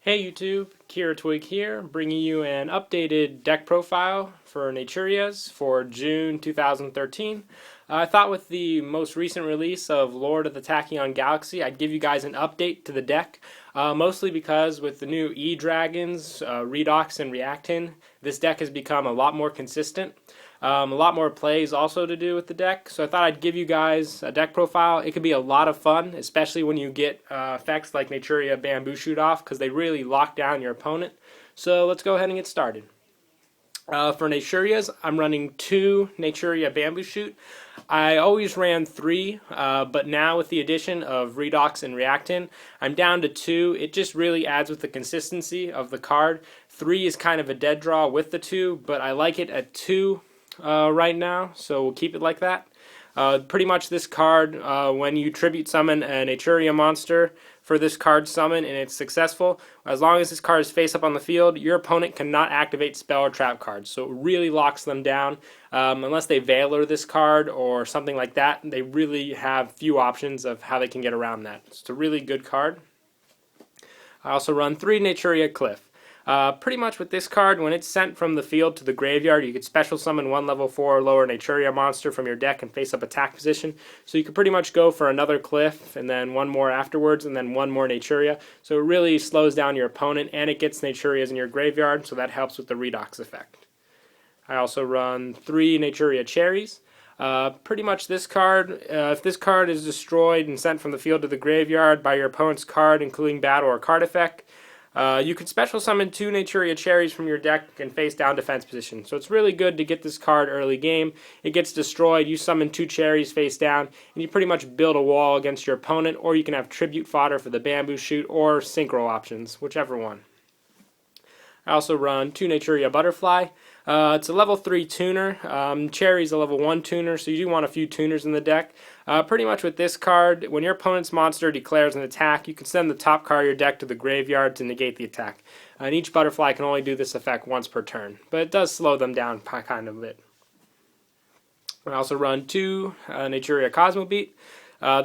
Hey YouTube, Kira Twig here, bringing you an updated deck profile for Naturia's for June 2013. I thought with the most recent release of Lord of the Tachyon Galaxy, I'd give you guys an update to the deck, mostly because with the new E-Dragons, Redox, and Reactin, this deck has become a lot more consistent. A lot more plays also to do with the deck, so I thought I'd give you guys a deck profile. It could be a lot of fun, especially when you get effects like Naturia Bamboo Shoot Off, because they really lock down your opponent. So let's go ahead and get started. For Naturia's, I'm running 2 Naturia Bamboo Shoot. I always ran 3, but now with the addition of Redox and Reactin, I'm down to 2. It just really adds with the consistency of the card. 3 is kind of a dead draw with the 2, but I like it at 2 right now, so we'll keep it like that. Pretty much this card, when you tribute summon a Naturia monster for this card summon and it's successful, as long as this card is face up on the field, your opponent cannot activate spell or trap cards. So it really locks them down. Unless they Veiler this card or something like that, they really have few options of how they can get around that. It's a really good card. I also run 3 Naturia Cliff. Pretty much with this card, when it's sent from the field to the graveyard, you could special summon 1 level 4 or lower Naturia monster from your deck and face up attack position. So you could pretty much go for another Cliff and then 1 more afterwards and then 1 more Naturia. So it really slows down your opponent and it gets Naturias in your graveyard, so that helps with the Redox effect. I also run 3 Naturia Cherries. Pretty much this card, if this card is destroyed and sent from the field to the graveyard by your opponent's card, including battle or card effect, you can special summon 2 Naturia Cherries from your deck and face down defense position. So it's really good to get this card early game. It gets destroyed, you summon 2 Cherries face down, and you pretty much build a wall against your opponent, or you can have tribute fodder for the Bamboo Shoot or Synchro options, whichever one. I also run 2 Naturia Butterfly. It's a level 3 tuner. Cherry's a level 1 tuner, so you do want a few tuners in the deck. Pretty much with this card, when your opponent's monster declares an attack, you can send the top card of your deck to the graveyard to negate the attack. And each Butterfly can only do this effect once per turn, but it does slow them down kind of a bit. I also run 2 Naturia Cosmobeat.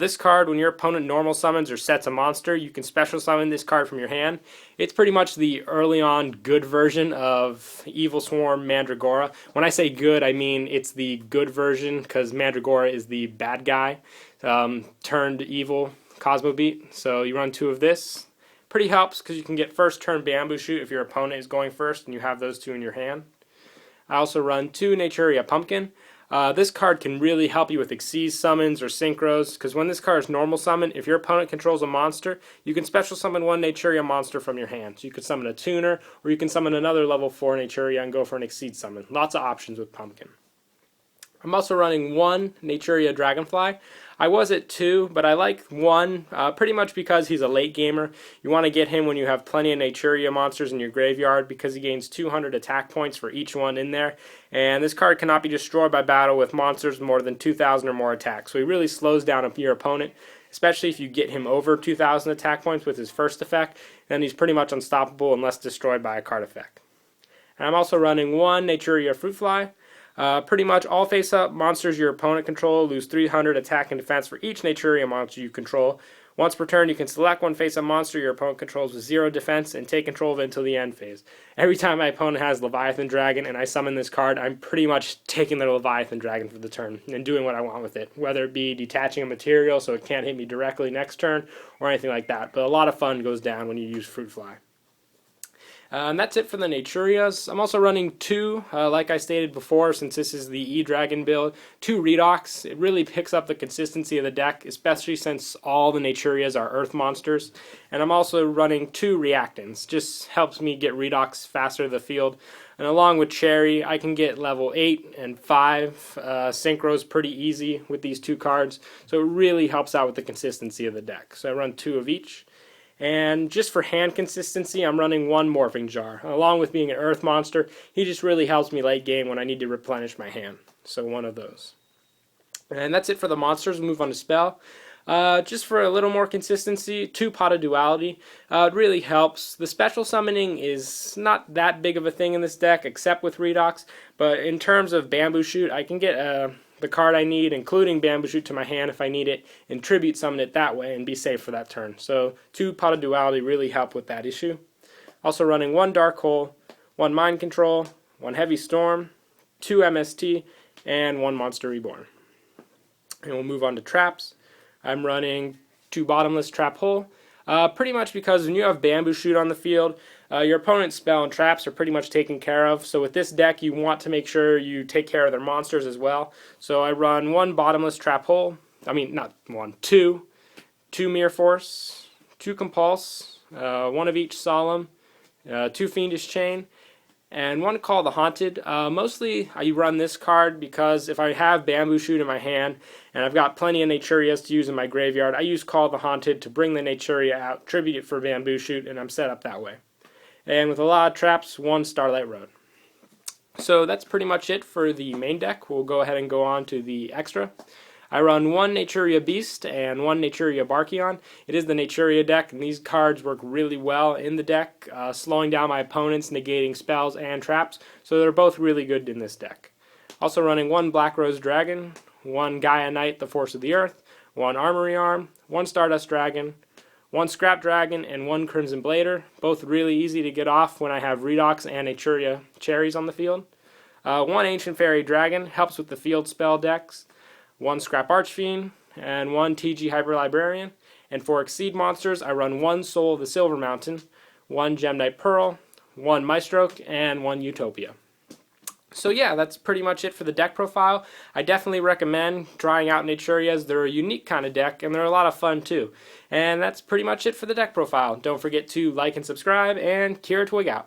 This card, when your opponent normal summons or sets a monster, you can special summon this card from your hand. It's pretty much the early on good version of Evil Swarm Mandragora. When I say good, I mean it's the good version because Mandragora is the bad guy turned evil Cosmobeat. So you run 2 of this. Pretty helps because you can get first turn Bamboo Shoot if your opponent is going first and you have those 2 in your hand. I also run 2 Naturia Pumpkin. This card can really help you with Xyz summons or Synchros, because when this card is normal summon, if your opponent controls a monster, you can special summon 1 Naturia monster from your hand. So you could summon a tuner, or you can summon another level 4 Naturia and go for an Xyz summon. Lots of options with Pumpkin. I'm also running 1 Naturia Dragonfly. I was at 2, but I like 1 pretty much because he's a late gamer. You want to get him when you have plenty of Naturia monsters in your graveyard because he gains 200 attack points for each one in there. And this card cannot be destroyed by battle with monsters more than 2,000 or more attacks. So he really slows down your opponent, especially if you get him over 2,000 attack points with his first effect. Then he's pretty much unstoppable unless destroyed by a card effect. And I'm also running 1 Naturia Fruit Fly. Pretty much all face-up monsters your opponent control lose 300 attack and defense for each Naturia monster you control. Once per turn, you can select 1 face-up monster your opponent controls with 0 defense and take control of it until the end phase. Every time my opponent has Leviathan Dragon and I summon this card, I'm pretty much taking the Leviathan Dragon for the turn and doing what I want with it, whether it be detaching a material so it can't hit me directly next turn or anything like that. But a lot of fun goes down when you use Fruit Fly. And that's it for the Naturias. I'm also running 2, like I stated before, since this is the E-Dragon build, 2 Redox. It really picks up the consistency of the deck, especially since all the Naturias are Earth monsters. And I'm also running 2 Reactants. Just helps me get Redox faster to the field. And along with Cherry, I can get level 8 and 5 Synchros pretty easy with these 2 cards. So it really helps out with the consistency of the deck. So I run 2 of each. And just for hand consistency, I'm running 1 Morphing Jar. Along with being an Earth monster, he just really helps me late game when I need to replenish my hand. So 1 of those. And that's it for the monsters. We'll move on to Spell. Just for a little more consistency, 2 Pot of Duality. It really helps. The special summoning is not that big of a thing in this deck, except with Redox. But in terms of Bamboo Shoot, I can get the card I need, including Bamboo Shoot, to my hand if I need it, and Tribute Summon it that way and be safe for that turn. So 2 Pot of Duality really help with that issue. Also running 1 Dark Hole, 1 Mind Control, 1 Heavy Storm, 2 MST, and 1 Monster Reborn. And we'll move on to traps. I'm running 2 Bottomless Trap Hole, pretty much because when you have Bamboo Shoot on the field, your opponent's spell and traps are pretty much taken care of. So with this deck, you want to make sure you take care of their monsters as well. So I run 1 Bottomless Trap Hole, not 1, 2 Mere Force, 2 Compulse, 1 of each Solemn, 2 Fiendish Chain, and 1 Call the Haunted. Mostly I run this card because if I have Bamboo Shoot in my hand and I've got plenty of Naturias to use in my graveyard, I use Call the Haunted to bring the Naturia out, tribute it for Bamboo Shoot, and I'm set up that way. And with a lot of traps, 1 Starlight Road. So that's pretty much it for the main deck. We'll go ahead and go on to the extra. I run 1 Naturia Beast and 1 Naturia Barkion. It is the Naturia deck, and these cards work really well in the deck, slowing down my opponents, negating spells and traps, so they're both really good in this deck. Also running 1 Black Rose Dragon, 1 Gaia Knight, the Force of the Earth, 1 Armory Arm, 1 Stardust Dragon, 1 Scrap Dragon, and 1 Crimson Blader, both really easy to get off when I have Redox and Naturia Cherries on the field. 1 Ancient Fairy Dragon, helps with the field spell decks. 1 Scrap Archfiend, and 1 TG Hyper Librarian. And for Exceed monsters, I run 1 Soul of the Silver Mountain, 1 Gem Knight Pearl, 1 Maestroke, and 1 Utopia. So yeah, that's pretty much it for the deck profile. I definitely recommend trying out Naturias. They're a unique kind of deck, and they're a lot of fun too. And that's pretty much it for the deck profile. Don't forget to like and subscribe, and Kira Twig out.